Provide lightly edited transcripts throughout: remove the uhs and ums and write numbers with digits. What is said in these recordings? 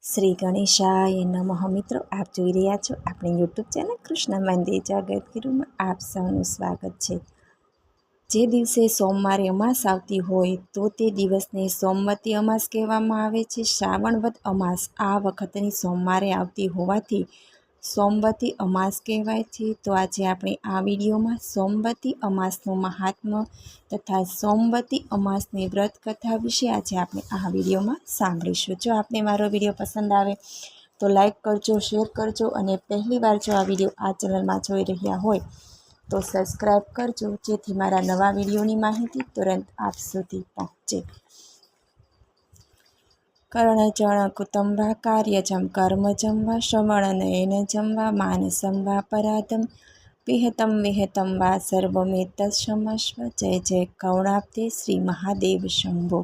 શ્રી ગણેશાય નમઃ. મિત્રો, આપ જોઈ રહ્યા છો આપણી યુટ્યુબ ચેનલ કૃષ્ણ મંદિર જગતગુરુમાં આપ સૌનું સ્વાગત છે. જે દિવસે સોમવારે અમાસ આવતી હોય તો તે દિવસને સોમવતી અમાસ કહેવામાં આવે છે. શ્રાવણ વદ અમાસ આ વખતની સોમવારે આવતી હોવાથી સોમવતી અમાસ કહેવાય છે. તો આજે આપણે આ વિડીયોમાં સોમવતી અમાસનું મહાત્મ્ય તથા સોમવતી અમાસની વ્રત કથા વિશે આજે આપણે આ વિડીયોમાં સાંભળીશું. જો આપને મારો વિડીયો પસંદ આવે તો લાઈક કરજો, શેર કરજો અને પહેલીવાર જો આ વિડીયો આ ચેનલમાં જોઈ રહ્યા હોય તો સબસ્ક્રાઈબ કરજો, જેથી મારા નવા વિડીયોની માહિતી તુરંત આપ સુધી પહોંચે. કર્ણચણ કુટુંબા કાર્યજમ કર્મજમ વા શ્રવણ નયનજમ વા માનસમ વા પરાધમ વિહતમ વિહતમ વા સર્વમેતત્ક્ષમસ્વ. જય જય કરુણાબ્ધે શ્રી મહાદેવ શંભો.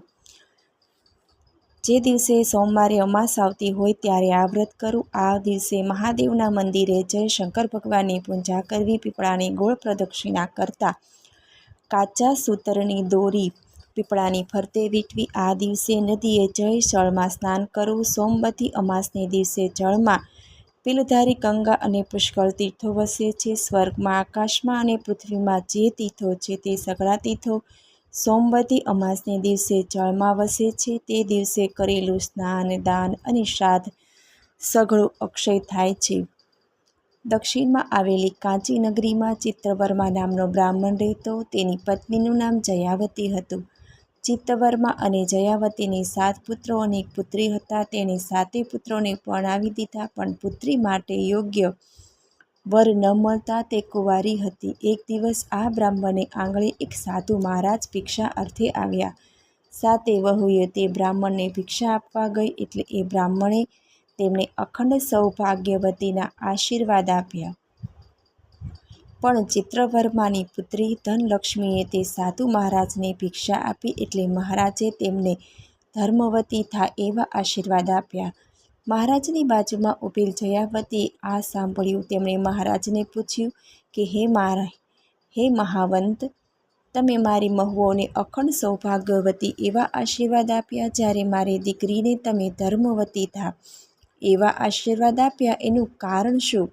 જે દિવસે સોમવારે અમાસ આવતી હોય ત્યારે આ વ્રત કરું. આ દિવસે મહાદેવના મંદિરે જઈ શંકર ભગવાનની પૂજા કરવી, પીપળાની ગોળ પ્રદક્ષિણા કરતા કાચા સૂતરની દોરી પીપળાની ફરતે વીંટવી. આ દિવસે નદીએ જઈ જળમાં સ્નાન કરવું. સોમવતી અમાસને દિવસે જળમાં પિલધારી, ગંગા અને પુષ્કળ તીર્થો વસે છે. સ્વર્ગમાં, આકાશમાં અને પૃથ્વીમાં જે તીર્થો છે તે સઘળા તીર્થો સોમવતી અમાસને દિવસે જળમાં વસે છે. તે દિવસે કરેલું સ્નાન, દાન અને શ્રાદ્ધ સઘળું અક્ષય થાય છે. દક્ષિણમાં આવેલી કાંચી નગરીમાં ચિત્તવર્મા નામનો બ્રાહ્મણ રહેતો. તેની પત્નીનું નામ જયાવતી હતું. ચિત્તવર્મા અને જયાવતીને 7 પુત્રો અને 1 પુત્રી હતા. તેણે 7 પુત્રોને પરણાવી દીધા, પણ પુત્રી માટે યોગ્ય વર ન મળતા તે કુંવારી હતી. એક દિવસ આ બ્રાહ્મણને આંગણે એક સાધુ મહારાજ ભિક્ષા અર્થે આવ્યા. 7 વહુઓ તે બ્રાહ્મણને ભિક્ષા આપવા ગઈ એટલે એ બ્રાહ્મણે તેમને અખંડ સૌભાગ્યવતીના આશીર્વાદ આપ્યા. પણ ચિત્તવર્માની પુત્રી ધનલક્ષ્મીએ તે સાધુ મહારાજને ભિક્ષા આપી એટલે મહારાજે તેમને ધર્મવતી થાય એવા આશીર્વાદ આપ્યા. મહારાજની બાજુમાં ઊભેલ જયાવતીએ આ સાંભળ્યું. તેમણે મહારાજને પૂછ્યું કે હે મહાવંત, તમે મારી વહુઓને અખંડ સૌભાગ્યવતી એવા આશીર્વાદ આપ્યા, જ્યારે મારી દીકરીને તમે ધર્મવતી થા એવા આશીર્વાદ આપ્યા, એનું કારણ શું?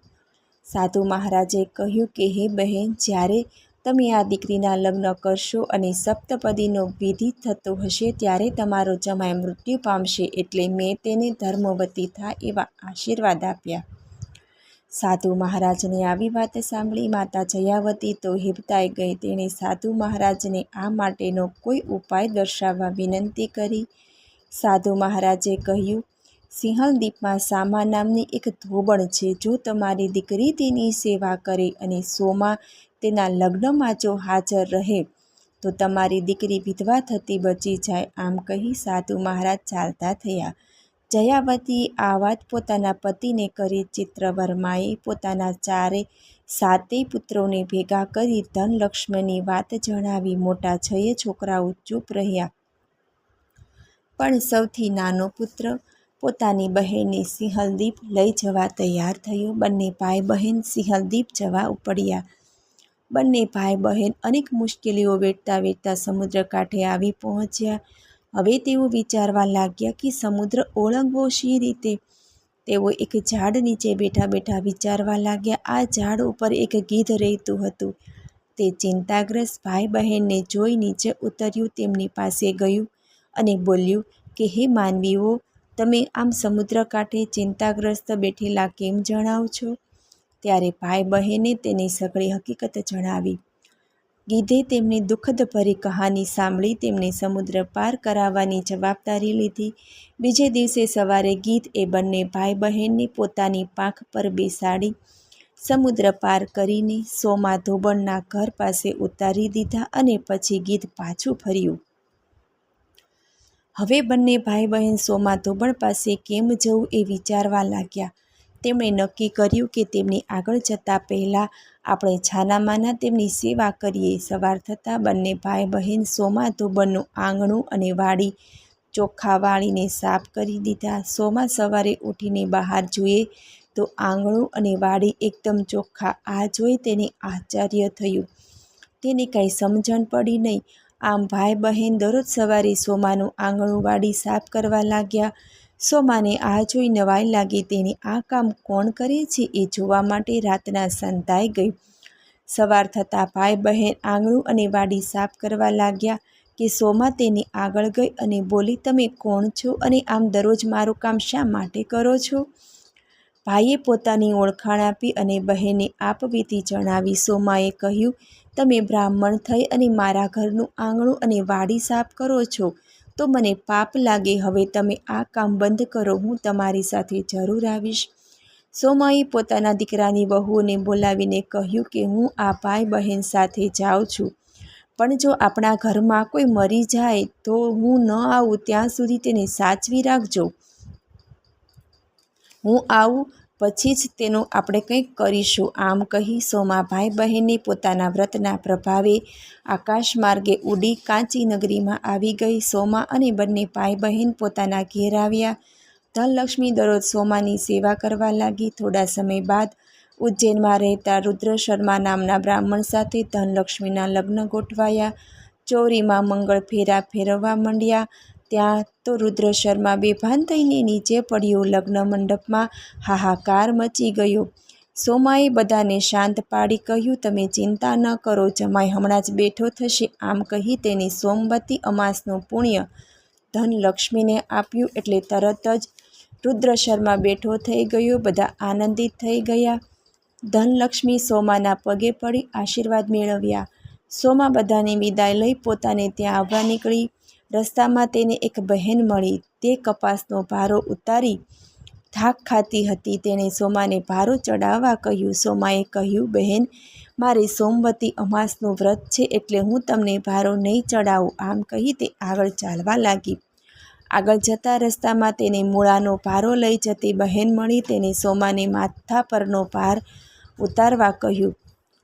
સાધુ મહારાજે કહ્યું કે હે બહેન, જ્યારે તમે આ દીકરીના લગ્ન કરશો અને સપ્તપદીનો વિધિ થતો હશે ત્યારે તમારો જમાઈ મૃત્યુ પામશે, એટલે મેં તેને ધર્મવતી થાય એવા આશીર્વાદ આપ્યા. સાધુ મહારાજને આવી વાત સાંભળી માતા જયાવતી તો હિબતાઈ ગઈ. તેણે સાધુ મહારાજને આ માટેનો કોઈ ઉપાય દર્શાવવા વિનંતી કરી. સાધુ મહારાજે કહ્યું, સિંહલદીપમાં સામા નામની એક ધોબણ છે. જો તમારી દીકરી તેની સેવા કરે અને સોમાં તેના લગ્નમાં જો હાજર રહે તો તમારી દીકરી વિધવા થતી બચી જાય. આમ કહી સાધુ મહારાજ ચાલતા થયા. જયાવતીએ આ વાત પોતાના પતિને કરી. ચિત્તવર્માએ પોતાના 7 પુત્રોને ભેગા કરી ધનલક્ષ્મીની વાત જણાવી. મોટા 6 છોકરાઓ ચૂપ રહ્યા, પણ સૌથી નાનો પુત્ર પોતાની બહેનને સિંહલદીપ લઈ જવા તૈયાર થયો. બંને ભાઈ બહેન સિંહલદીપ જવા ઉપડ્યા. બંને ભાઈ બહેન અનેક મુશ્કેલીઓ વેઠતા વેઠતા સમુદ્ર કાંઠે આવી પહોંચ્યા. હવે તેઓ વિચારવા લાગ્યા કે સમુદ્ર ઓળંગવો શી રીતે. તેઓ એક ઝાડ નીચે બેઠા બેઠા વિચારવા લાગ્યા. આ ઝાડ ઉપર એક ગીધ રહેતું હતું. તે ચિંતાગ્રસ્ત ભાઈ બહેનને જોઈ નીચે ઉતર્યું, તેમની પાસે ગયું અને બોલ્યું કે હે માનવીઓ, તમે આમ સમુદ્ર કાંઠે ચિંતાગ્રસ્ત બેઠેલા કેમ જણાવ છો? ત્યારે ભાઈ બહેને તેની સઘળી હકીકત જણાવી. ગીધે તેમની દુઃખદભરી કહાની સાંભળી તેમને સમુદ્ર પાર કરાવવાની જવાબદારી લીધી. બીજે દિવસે સવારે ગીધ એ બંને ભાઈ બહેનને પોતાની પાંખ પર બેસાડી સમુદ્ર પાર કરીને સોમા ધોબણના ઘર પાસે ઉતારી દીધા અને પછી ગીધ પાછું ફર્યું. હવે બંને ભાઈ બહેન સોમા ધોબણ પાસે કેમ જવું એ વિચારવા લાગ્યા. તેમણે નક્કી કર્યું કે તેમની આગળ જતાં પહેલાં આપણે છાનામાના તેમની સેવા કરીએ. સવાર થતાં બંને ભાઈ બહેન સોમા ધોબણનું આંગણું અને વાડી ચોખ્ખા વાળીને સાફ કરી દીધા. સોમા સવારે ઉઠીને બહાર જુએ તો આંગણું અને વાડી એકદમ ચોખ્ખા. આ જોઈ તેને આશ્ચર્ય થયું. તેને કાંઈ સમજણ પડી નહીં. આમ ભાઈ બહેન દરરોજ સવારે સોમાનું આંગણું વાડી સાફ કરવા લાગ્યા. સોમાને આ જોઈ નવાઈ લાગી. તેને આ કામ કોણ કરે છે એ જોવા માટે રાતના સંતાઈ ગઈ. સવાર થતાં ભાઈ બહેન આંગણું અને વાડી સાફ કરવા લાગ્યા કે સોમા તેની આગળ ગઈ અને બોલી, તમે કોણ છો અને આમ દરરોજ મારું કામ શા માટે કરો છો? ભાઈએ પોતાની ઓળખાણ આપી અને બહેને આપવીતી જણાવી. સોમાએ કહ્યું, તમે બ્રાહ્મણ થઈ અને મારા ઘરનું આંગણું અને વાડી સાફ કરો છો તો મને પાપ લાગે. હવે તમે આ કામ બંધ કરો, હું તમારી સાથે જરૂર આવીશ. સોમાએ પોતાના દીકરાની વહુઓને બોલાવીને કહ્યું કે હું આ ભાઈ બહેન સાથે જાઉં છું, પણ જો આપણા ઘરમાં કોઈ મરી જાય તો હું ન આવું ત્યાં સુધી તેને સાચવી રાખજો. હું આવું પછી જ તેનું આપણે કંઈક કરીશું. આમ કહી સોમા ભાઈ બહેનને પોતાના વ્રતના પ્રભાવે આકાશ માર્ગે ઉડી કાંચી નગરીમાં આવી ગઈ. સોમા અને બંને ભાઈ બહેન પોતાના ઘેર આવ્યા. ધનલક્ષ્મી દરરોજ સોમાની સેવા કરવા લાગી. થોડા સમય બાદ ઉજ્જૈનમાં રહેતા રુદ્ર શર્મા નામના બ્રાહ્મણ સાથે ધનલક્ષ્મીના લગ્ન ગોઠવાયા. ચોરીમાં મંગળ ફેરા ફેરવવા માંડ્યા. ત્યાં તો રુદ્ર શર્મા બેભાન થઈને નીચે પડ્યો. લગ્ન મંડપમાં હાહાકાર મચી ગયો. સોમાએ બધાને શાંત પાડી કહ્યું, તમે ચિંતા ન કરો, જમાઈ હમણાં જ બેઠો થશે. આમ કહી તેની સોમવતી અમાસનું પુણ્ય ધનલક્ષ્મીને આપ્યું એટલે તરત જ રુદ્ર શર્મા બેઠો થઈ ગયો. બધા આનંદિત થઈ ગયા. ધનલક્ષ્મી સોમાના પગે પડી આશીર્વાદ મેળવ્યા. સોમા બધાની વિદાય લઈ પોતાને ત્યાં આવવા નીકળી. રસ્તામાં તેને એક બહેન મળી. તે કપાસનો ભારો ઉતારી થાક ખાતી હતી. તેણે સોમાને ભારો ચડાવવા કહ્યું. સોમાએ કહ્યું, બહેન, મારે સોમવતી અમાસનું વ્રત છે એટલે હું તમને ભારો નહીં ચડાવું. આમ કહી તે આગળ ચાલવા લાગી. આગળ જતા રસ્તામાં તેને મૂળાનો ભારો લઈ જતી બહેન મળી. તેને સોમાને માથા પરનો ભાર ઉતારવા કહ્યું.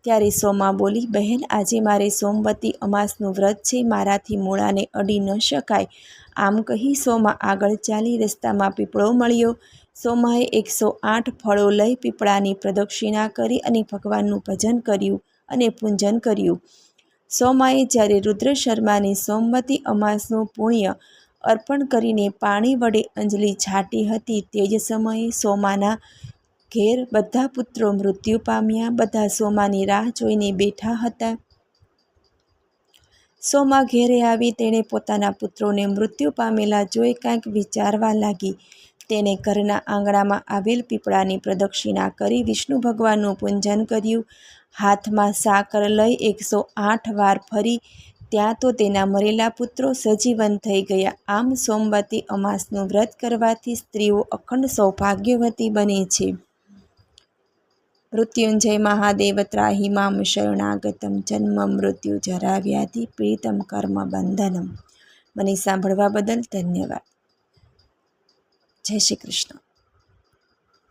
ત્યારે સોમા બોલી, બહેન, આજે મારે સોમવતી અમાસનું વ્રત છે, મારાથી મૂળાને અડી ન શકાય. આમ કહી સોમા આગળ ચાલી. રસ્તામાં પીપળો મળ્યો. સોમાએ 108 ફળો લઈ પીપળાની પ્રદક્ષિણા કરી અને ભગવાનનું ભજન કર્યું અને પૂજન કર્યું. સોમાએ જ્યારે રુદ્ર શર્માની સોમવતી અમાસનું પુણ્ય અર્પણ કરીને પાણી વડે અંજલિ છાંટી હતી તે જ સમયે સોમાના ઘેર બધા પુત્રો મૃત્યુ પામ્યા. બધા સોમાની રાહ જોઈને બેઠા હતા. સોમા ઘેરે આવી. તેણે પોતાના પુત્રોને મૃત્યુ પામેલા જોઈ કાંઈક વિચારવા લાગી. તેણે ઘરના આંગણામાં આવેલ પીપળાની પ્રદક્ષિણા કરી વિષ્ણુ ભગવાનનું પૂજન કર્યું. હાથમાં સાકર લઈ 108 વાર ફરી. ત્યાં તો તેના મરેલા પુત્રો સજીવન થઈ ગયા. આમ સોમવતી અમાસનું વ્રત કરવાથી સ્ત્રીઓ અખંડ સૌભાગ્યવતી બને છે. મૃત્યુંજય મહાદેવ ત્રાહિ મામ શરણાગતમ જન્મ મૃત્યુ જરા વ્યાધિ પીડિતમ કર્મ બંધનમ. મને સાંભળવા બદલ ધન્યવાદ. જય શ્રી કૃષ્ણ.